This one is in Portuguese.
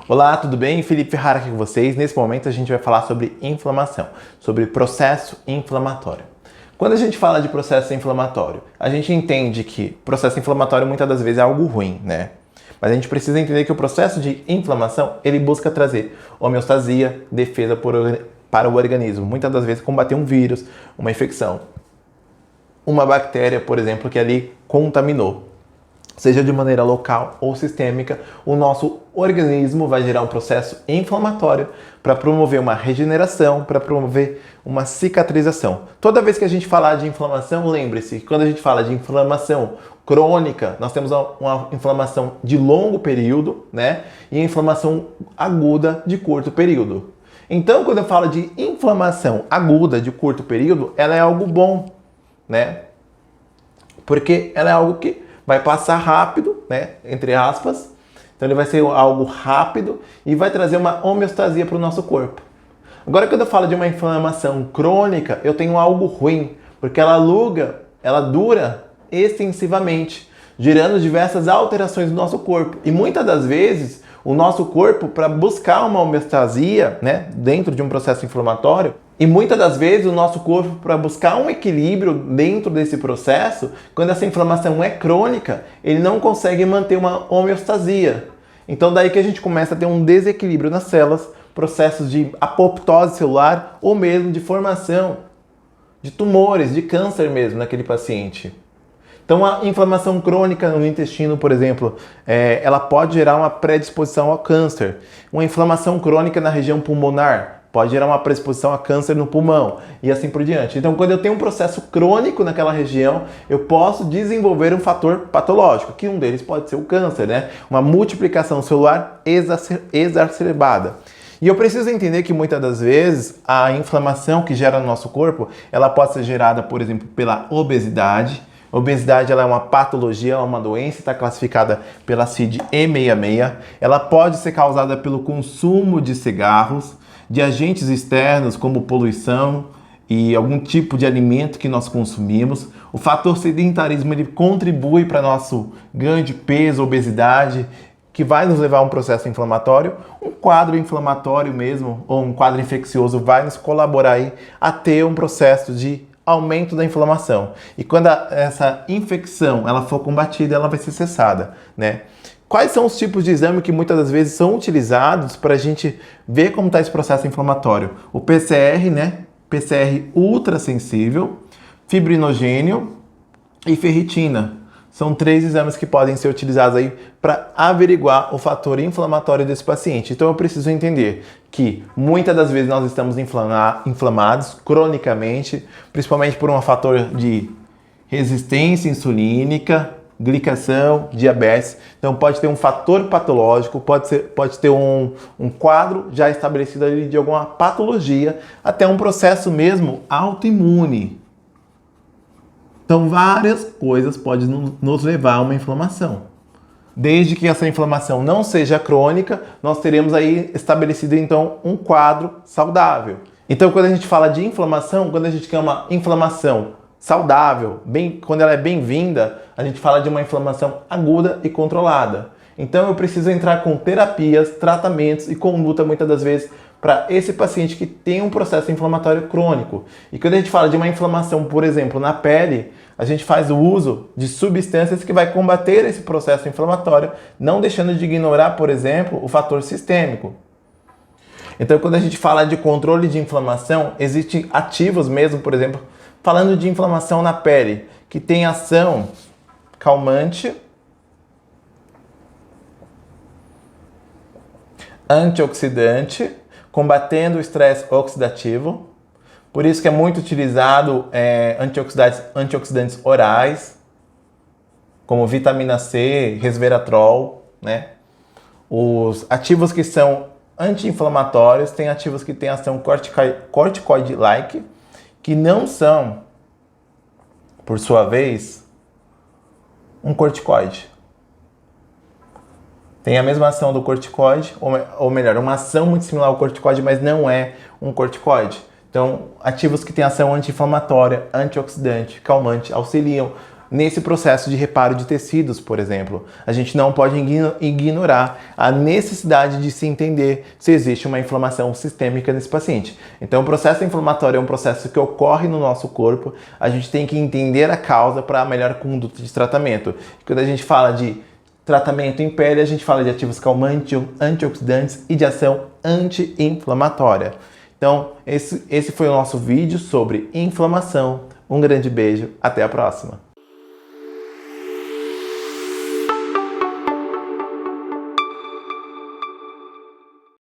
Olá, tudo bem? Felipe Ferrara aqui com vocês. Nesse momento a gente vai falar sobre inflamação, sobre processo inflamatório. Quando a gente fala de processo inflamatório, a gente entende que processo inflamatório muitas das vezes é algo ruim, né? Mas a gente precisa entender que o processo de inflamação, ele busca trazer homeostasia, defesa para o organismo. Muitas das vezes combater um vírus, uma infecção, uma bactéria, por exemplo, que ali contaminou. Seja de maneira local ou sistêmica, o nosso organismo vai gerar um processo inflamatório para promover uma regeneração, para promover uma cicatrização. Toda vez que a gente falar de inflamação, lembre-se que quando a gente fala de inflamação crônica, nós temos uma inflamação de longo período, né? E inflamação aguda de curto período. Então, quando eu falo de inflamação aguda de curto período, ela é algo bom, né? Porque ela é algo que vai passar rápido, né, entre aspas. Então ele vai ser algo rápido e vai trazer uma homeostasia para o nosso corpo. Agora, quando eu falo de uma inflamação crônica, eu tenho algo ruim, porque ela dura extensivamente, gerando diversas alterações no nosso corpo. E muitas das vezes, o nosso corpo, para buscar uma homeostasia, né, dentro de um processo inflamatório, e muitas das vezes o nosso corpo, para buscar um equilíbrio dentro desse processo, quando essa inflamação é crônica, ele não consegue manter uma homeostasia. Então daí que a gente começa a ter um desequilíbrio nas células, processos de apoptose celular ou mesmo de formação de tumores, de câncer mesmo naquele paciente. Então a inflamação crônica no intestino, por exemplo, ela pode gerar uma predisposição ao câncer. Uma inflamação crônica na região pulmonar pode gerar uma predisposição a câncer no pulmão e assim por diante. Então, quando eu tenho um processo crônico naquela região, eu posso desenvolver um fator patológico, que um deles pode ser o câncer, né? Uma multiplicação celular exacerbada. E eu preciso entender que muitas das vezes a inflamação que gera no nosso corpo, ela pode ser gerada, por exemplo, pela obesidade. A obesidade ela é uma patologia, é uma doença, está classificada pela CID-E66. Ela pode ser causada pelo consumo de cigarros, de agentes externos como poluição e algum tipo de alimento que nós consumimos. O fator sedentarismo ele contribui para nosso ganho de peso, obesidade, que vai nos levar a um processo inflamatório. Um quadro inflamatório mesmo, ou um quadro infeccioso vai nos colaborar aí a ter um processo de aumento da inflamação. E quando essa infecção ela for combatida, ela vai ser cessada, né? Quais são os tipos de exame que muitas das vezes são utilizados para a gente ver como está esse processo inflamatório? O PCR, né? PCR ultrassensível, fibrinogênio e ferritina. São 3 exames que podem ser utilizados aí para averiguar o fator inflamatório desse paciente. Então eu preciso entender que muitas das vezes nós estamos inflamados cronicamente, principalmente por um fator de resistência insulínica, glicação, diabetes. Então pode ter um fator patológico, pode ter um quadro já estabelecido ali de alguma patologia, até um processo mesmo autoimune. Então várias coisas podem nos levar a uma inflamação. Desde que essa inflamação não seja crônica, nós teremos aí estabelecido então um quadro saudável. Então quando a gente fala de inflamação, quando a gente quer uma inflamação saudável, quando ela é bem-vinda, a gente fala de uma inflamação aguda e controlada. Então eu preciso entrar com terapias, tratamentos e conduta muitas das vezes para esse paciente que tem um processo inflamatório crônico. E quando a gente fala de uma inflamação, por exemplo, na pele, a gente faz o uso de substâncias que vai combater esse processo inflamatório, não deixando de ignorar, por exemplo, o fator sistêmico. Então quando a gente fala de controle de inflamação, existem ativos mesmo, por exemplo, falando de inflamação na pele, que tem ação calmante, antioxidante, combatendo o estresse oxidativo. Por isso que é muito utilizado antioxidantes orais, como vitamina C, resveratrol, né? Os ativos que são anti-inflamatórios, tem ativos que têm ação corticoide-like, que não são, por sua vez, um corticoide. Tem a mesma ação do corticoide, ou melhor, uma ação muito similar ao corticoide, mas não é um corticoide. Então, ativos que têm ação anti-inflamatória, antioxidante, calmante, auxiliam nesse processo de reparo de tecidos, por exemplo. A gente não pode ignorar a necessidade de se entender se existe uma inflamação sistêmica nesse paciente. Então, o processo inflamatório é um processo que ocorre no nosso corpo, a gente tem que entender a causa para a melhor conduta de tratamento. Quando a gente fala de tratamento em pele, a gente fala de ativos calmantes, antioxidantes e de ação anti-inflamatória. Então, esse foi o nosso vídeo sobre inflamação. Um grande beijo, até a próxima!